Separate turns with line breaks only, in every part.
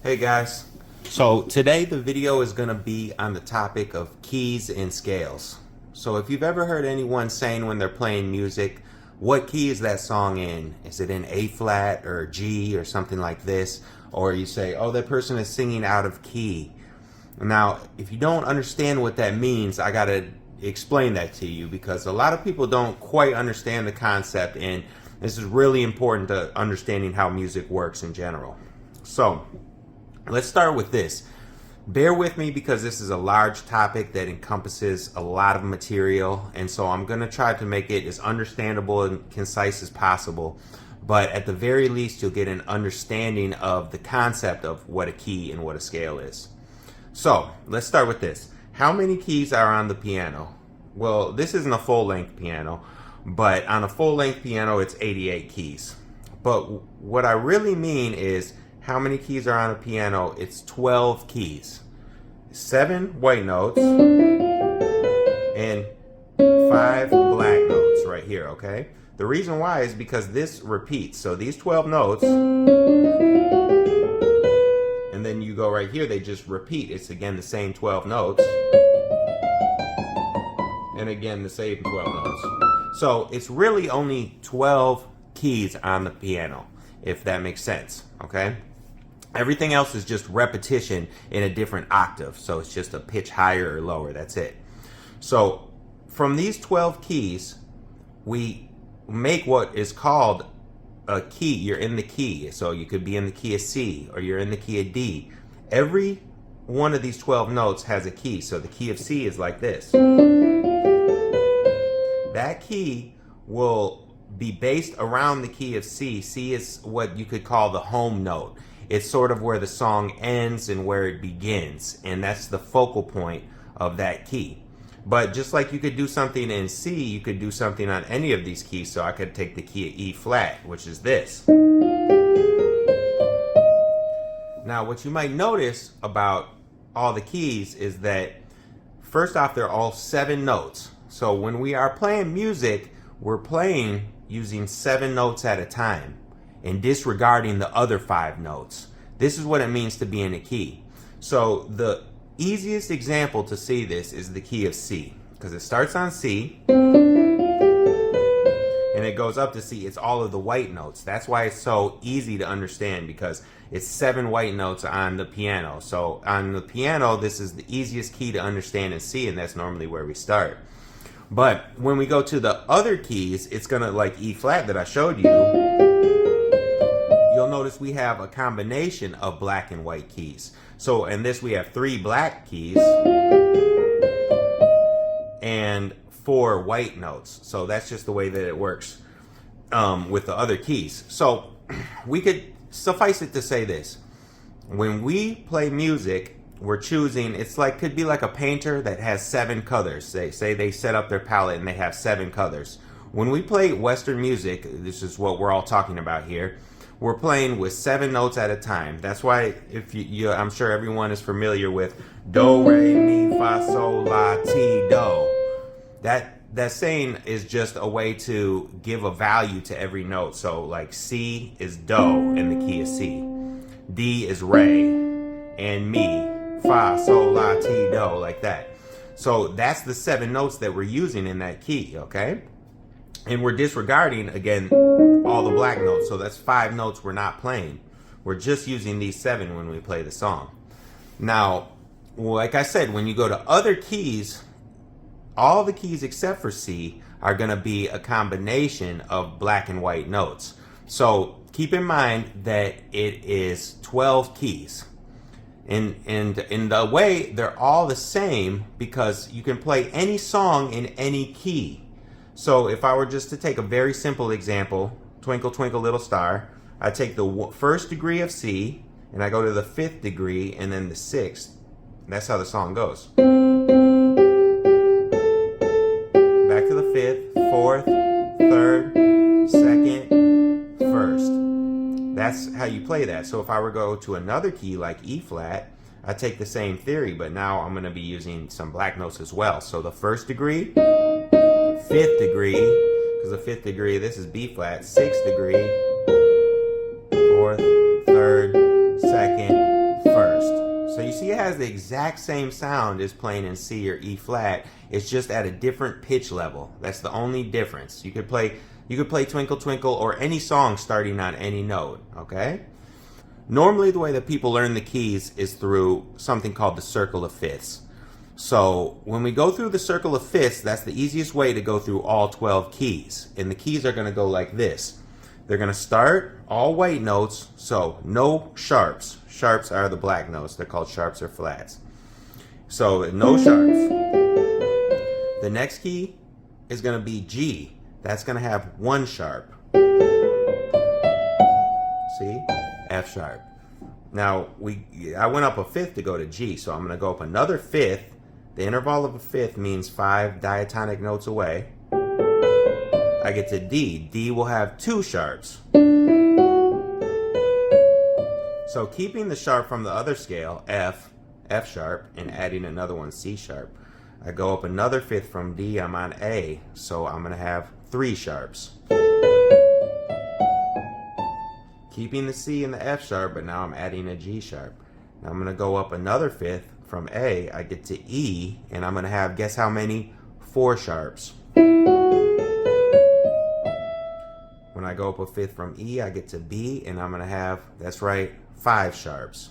Hey guys, so today the video is going to be on the topic of keys and scales. So if you've ever heard anyone saying when they're playing music, what key is that song in? Is it in A flat or G or something like this? Or you say, oh, that person is singing out of key. Now, if you don't understand what that means, I got to explain that to you because a lot of people don't quite understand the concept, and this is really important to understanding how music works in general. So, let's start with this. Bear with me because this is a large topic that encompasses a lot of material, and so I'm going to try to make it as understandable and concise as possible. But at the very least, you'll get an understanding of the concept of what a key and what a scale is. So, let's start with this. How many keys are on the piano? Well, this isn't a full-length piano, but on a full-length piano, it's 88 keys. But what I really mean is, how many keys are on a piano? It's 12 keys. 7 white notes and 5 black notes right here, okay? The reason why is because this repeats. So these 12 notes, and then you go right here, they just repeat. It's again the same 12 notes. And again the same 12 notes. So it's really only 12 keys on the piano, if that makes sense, okay? Everything else is just repetition in a different octave. So it's just a pitch higher or lower. That's it. So from these 12 keys, we make what is called a key. You're in the key. So you could be in the key of C or you're in the key of D. Every one of these 12 notes has a key. So the key of C is like this. That key will be based around the key of C. C is what you could call the home note. It's sort of where the song ends and where it begins, and that's the focal point of that key. But just like you could do something in C, you could do something on any of these keys. So I could take the key of E flat, which is this. Now, what you might notice about all the keys is that, first off, they're all 7 notes. So when we are playing music, we're playing using 7 notes at a time and disregarding the other 5 notes. This is what it means to be in a key. So the easiest example to see this is the key of C, because it starts on C and it goes up to C. It's all of the white notes. That's why it's so easy to understand, because it's 7 white notes on the piano. So on the piano, this is the easiest key to understand and see, and that's normally where we start. But when we go to the other keys, it's gonna, like E flat that I showed you, you'll notice we have a combination of black and white keys. So in this we have 3 black keys and 4 white notes. So that's just the way that it works with the other keys. So we could suffice it to say this. When we play music, we're choosing, it's like, could be like a painter that has 7 colors. They say they set up their palette and they have 7 colors. When we play Western music, this is what we're all talking about here, we're playing with 7 notes at a time. That's why, if I'm sure everyone is familiar with do, re, mi, fa, sol, la, ti, do. That saying is just a way to give a value to every note. So like C is do in the key of C, D is re, and mi, fa, sol, la, ti, do, like that. So that's the 7 notes that we're using in that key, okay? And we're disregarding, again, all the black notes. So that's 5 notes we're not playing. We're just using these 7 when we play the song. Now, like I said, when you go to other keys, all the keys except for C are going to be a combination of black and white notes. So keep in mind that it is 12 keys. And in the way, they're all the same because you can play any song in any key. So if I were just to take a very simple example, Twinkle Twinkle Little Star, I take the 1st degree of C and I go to the 5th degree and then the 6th. That's how the song goes. Back to the 5th, 4th, 3rd, 2nd, 1st. That's how you play that. So if I were to go to another key like E flat, I take the same theory, but now I'm going to be using some black notes as well. So the 1st degree, 5th degree, because the 5th degree, this is B flat, 6th degree, 4th, 3rd, 2nd, first. So you see it has the exact same sound as playing in C or E flat. It's just at a different pitch level. That's the only difference. You could play Twinkle Twinkle or any song starting on any note, okay? Normally the way that people learn the keys is through something called the circle of fifths. So when we go through the circle of fifths, that's the easiest way to go through all 12 keys. And the keys are going to go like this. They're going to start all white notes, so no sharps. Sharps are the black notes. They're called sharps or flats. So no sharps. The next key is going to be G. That's going to have one sharp. See? F sharp. Now, I went up a fifth to go to G, so I'm going to go up another fifth. The interval of a fifth means 5 diatonic notes away. I get to D. D will have 2 sharps. So keeping the sharp from the other scale, F, F sharp, and adding another one, C sharp, I go up another fifth from D. I'm on A, so I'm going to have 3 sharps. Keeping the C and the F sharp, but now I'm adding a G sharp. Now I'm going to go up another fifth from A. I get to E, and I'm going to have, guess how many? 4 sharps. When I go up a fifth from E, I get to B, and I'm going to have, that's right, 5 sharps.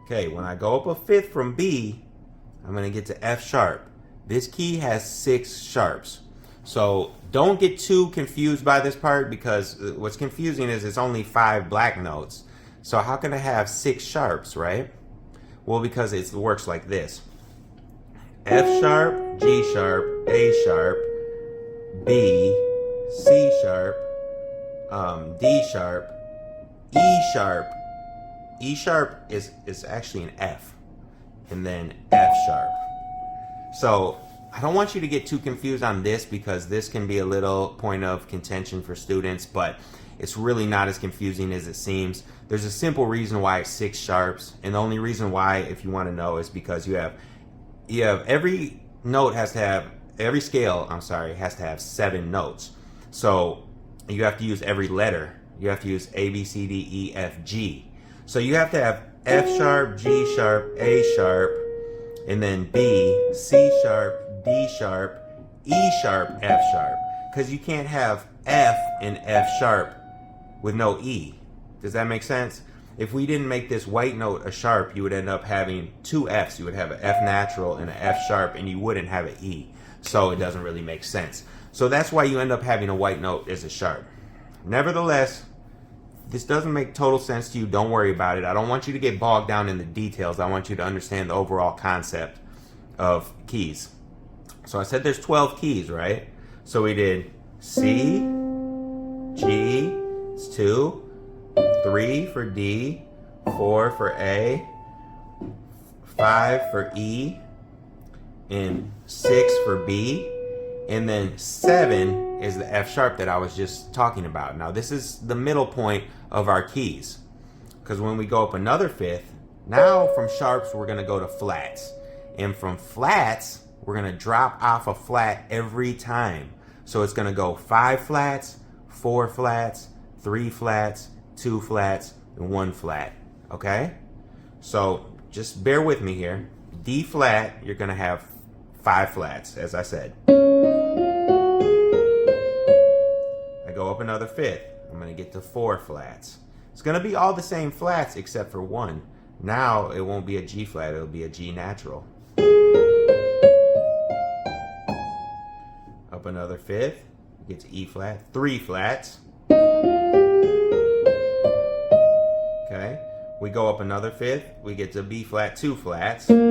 Okay, when I go up a fifth from B, I'm going to get to F sharp. This key has 6 sharps. So don't get too confused by this part, because what's confusing is it's only 5 black notes. So how can I have 6 sharps, right? Well, because it works like this. F sharp, G sharp, A sharp, B, C sharp, D sharp, E sharp. E sharp is actually an F, and then F sharp. So I don't want you to get too confused on this, because this can be a little point of contention for students, but it's really not as confusing as it seems. There's a simple reason why it's 6 sharps, and the only reason why, if you want to know, is because you have every note has to have, every scale, has to have 7 notes. So you have to use every letter. You have to use A, B, C, D, E, F, G. So you have to have F sharp, G sharp, A sharp, and then B, C sharp, D sharp, E sharp, F sharp. Because you can't have F and F sharp with no E. Does that make sense? If we didn't make this white note a sharp, you would end up having 2 Fs. You would have an F natural and an F sharp, and you wouldn't have an E. So it doesn't really make sense. So that's why you end up having a white note as a sharp. Nevertheless, this doesn't make total sense to you. Don't worry about it. I don't want you to get bogged down in the details. I want you to understand the overall concept of keys. So I said there's 12 keys, right? So we did C, G, it's 2, 3 for D, 4 for A, 5 for E, and 6 for B, and then 7 is the F sharp that I was just talking about. Now this is the middle point of our keys, because when we go up another fifth, now from sharps we're going to go to flats, and from flats we're going to drop off a flat every time. So it's going to go 5 flats, 4 flats, 3 flats, 2 flats, and 1 flat. Okay? So just bear with me here. D flat, you're going to have 5 flats, as I said. I go up another fifth. I'm going to get to 4 flats. It's going to be all the same flats except for 1. Now it won't be a G flat, it'll be a G natural. Up another fifth, get to E flat, 3 flats. Okay, we go up another fifth, we get to B flat, 2 flats. And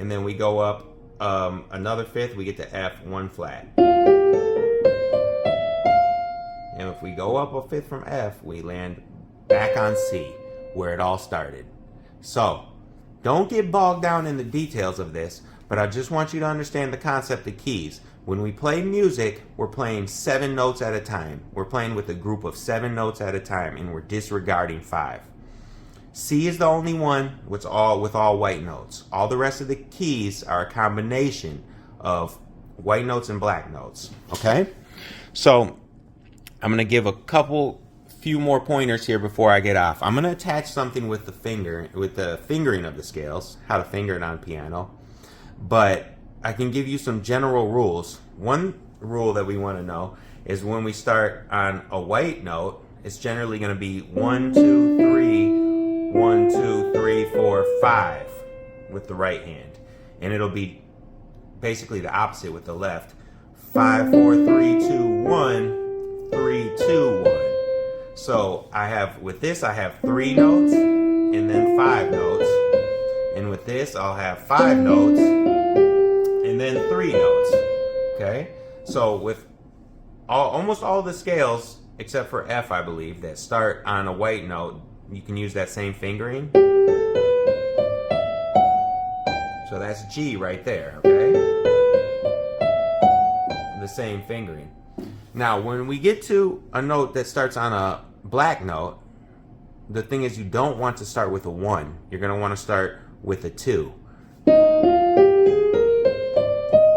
then we go up another fifth, we get to F, 1 flat. And if we go up a fifth from F, we land back on C, where it all started. So, don't get bogged down in the details of this, but I just want you to understand the concept of keys. When we play music, we're playing 7 notes at a time. We're playing with a group of 7 notes at a time, and we're disregarding 5. C is the only one with all white notes. All the rest of the keys are a combination of white notes and black notes. Okay? So, I'm going to give a few more pointers here before I get off. I'm going to attach something with the fingering of the scales, how to finger it on piano. But I can give you some general rules. One rule that we want to know is when we start on a white note, it's generally going to be 1, 2, 3, 1, 2, 3, 4, 5 with the right hand. And it'll be basically the opposite with the left. 5, 4, 3, 2, 1, 3, 2, 1. So with this I have 3 notes and then 5 notes. And with this I'll have 5 notes and then 3 notes. Okay? So with almost all the scales, except for F, I believe, that start on a white note, you can use that same fingering. So that's G right there, okay? The same fingering. Now, when we get to a note that starts on a black note, the thing is you don't want to start with a 1. You're going to want to start with a 2.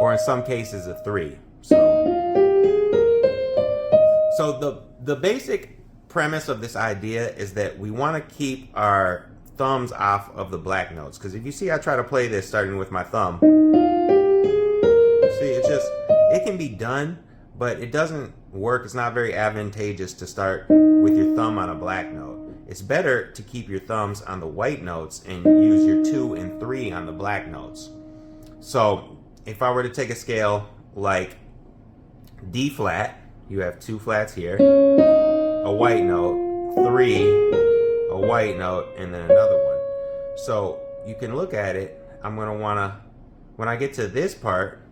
Or in some cases, a 3. So the basic premise of this idea is that we want to keep our thumbs off of the black notes. Because if you see I try to play this starting with my thumb, see, it can be done, but it doesn't work. It's not very advantageous to start with your thumb on a black note. It's better to keep your thumbs on the white notes and use your 2 and 3 on the black notes. So if I were to take a scale like D flat, you have 2 flats here, a white note, 3, a white note, and then another one. So you can look at it. I'm going to want to, when I get to this part,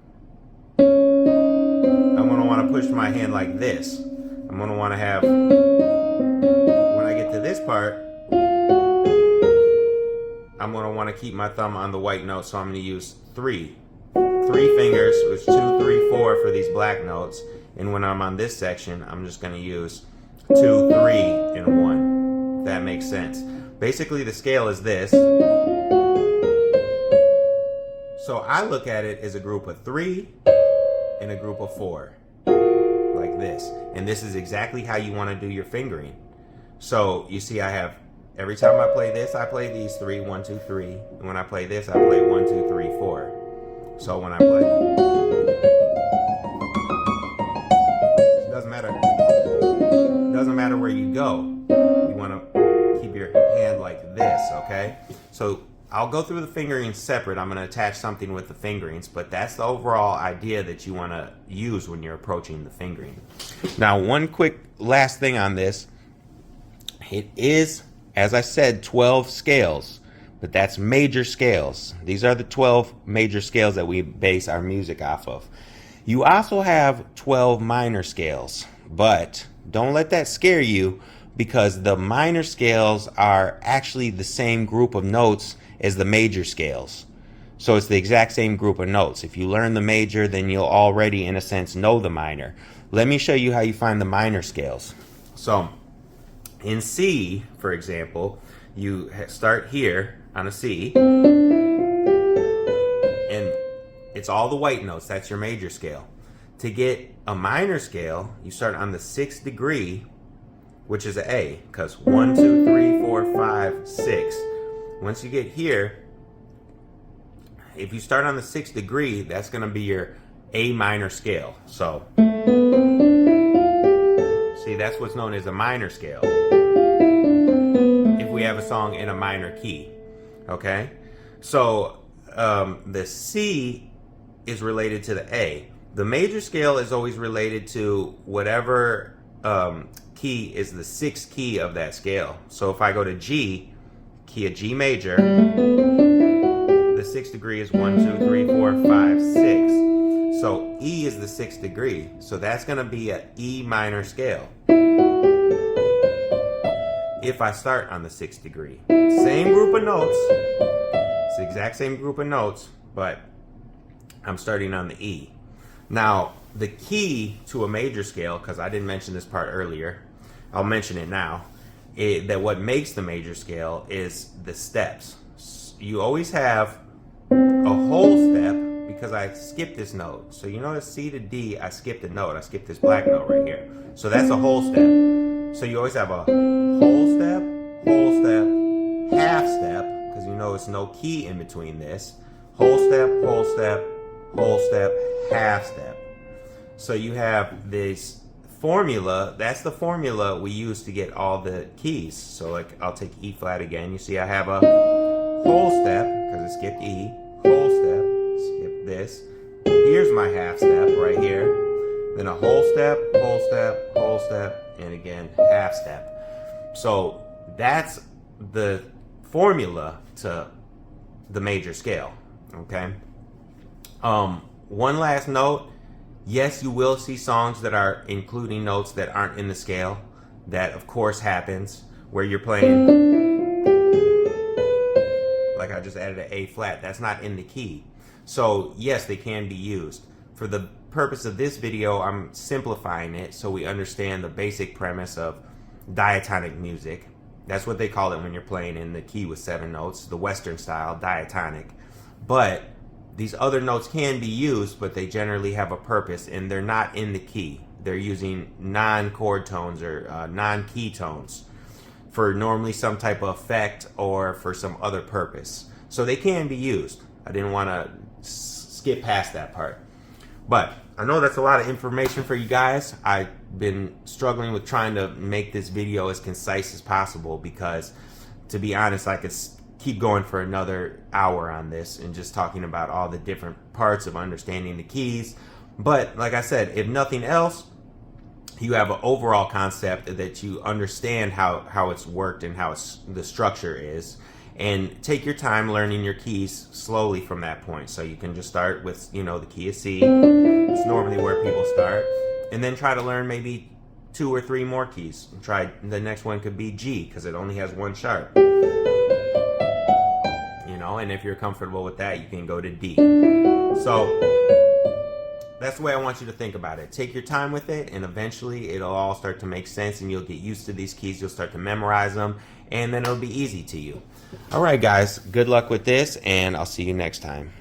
I'm going to want to push my hand like this. I'm going to want to have, when I get to this part, I'm going to want to keep my thumb on the white note, so I'm going to use 3 fingers, which 2, 3, 4 for these black notes. And when I'm on this section, I'm just going to use 2, 3, and 1. If that makes sense. Basically, the scale is this. So I look at it as a group of 3 and a group of 4. Like this. And this is exactly how you want to do your fingering. So you see I have, every time I play this, I play these 3, 1, 2, 3. And when I play this, I play 1, 2, 3, 4. So when I play, doesn't matter where you go. You want to keep your hand like this, okay? So I'll go through the fingering separate. I'm going to attach something with the fingerings, but that's the overall idea that you want to use when you're approaching the fingering. Now, one quick last thing on this. It is, as I said, 12 scales, but that's major scales. These are the 12 major scales that we base our music off of. You also have 12 minor scales, but don't let that scare you, because the minor scales are actually the same group of notes as the major scales. So it's the exact same group of notes. If you learn the major, then you'll already, in a sense, know the minor. Let me show you how you find the minor scales. So in C, for example, you start here on a C, and it's all the white notes. That's your major scale. To get a minor scale, you start on the 6th degree, which is an A, because 1, 2, 3, 4, 5, 6. Once you get here, if you start on the 6th degree, that's going to be your A minor scale. So, see, that's what's known as a minor scale. If we have a song in a minor key, okay? So, the C is related to the A. The major scale is always related to whatever key is the 6th key of that scale. So if I go to G, key of G major, the 6th degree is 1, 2, 3, 4, 5, 6. So E is the 6th degree. So that's going to be an E minor scale. If I start on the 6th degree. Same group of notes. It's the exact same group of notes, but I'm starting on the E. Now, the key to a major scale, because I didn't mention this part earlier, I'll mention it now, that what makes the major scale is the steps. You always have a whole step, because I skipped this note. So you notice C to D, I skipped a note. I skipped this black note right here. So that's a whole step. So you always have a whole step, half step, because you know it's no key in between this. Whole step, whole step, whole step, half step. So you have this formula. That's the formula we use to get all the keys. So like I'll take E flat again. You see I have a whole step because I skipped E, whole step, skip this. Here's my half step right here. Then a whole step, whole step, whole step, and again half step. So that's the formula to the major scale. Okay. One last note. Yes, you will see songs that are including notes that aren't in the scale. That, of course, happens where you're playing, like I just added an A flat. That's not in the key. So, yes, they can be used. For the purpose of this video, I'm simplifying it so we understand the basic premise of diatonic music. That's what they call it when you're playing in the key with 7 notes, the Western style, diatonic. But these other notes can be used, but they generally have a purpose, and they're not in the key. They're using non-chord tones or non-key tones for normally some type of effect or for some other purpose. So they can be used. I didn't want to skip past that part. But I know that's a lot of information for you guys. I've been struggling with trying to make this video as concise as possible because, to be honest, I could keep going for another hour on this and just talking about all the different parts of understanding the keys. But like I said, if nothing else, you have an overall concept that you understand how it's worked and how the structure is, and take your time learning your keys slowly from that point. So you can just start with, you know, the key of C. It's normally where people start, and then try to learn maybe 2 or 3 more keys. Try the next one could be G because it only has 1 sharp. And if you're comfortable with that, you can go to D. So that's the way I want you to think about it. Take your time with it, and eventually it'll all start to make sense, and you'll get used to these keys. You'll start to memorize them, and then it'll be easy to you. All right, guys, good luck with this, and I'll see you next time.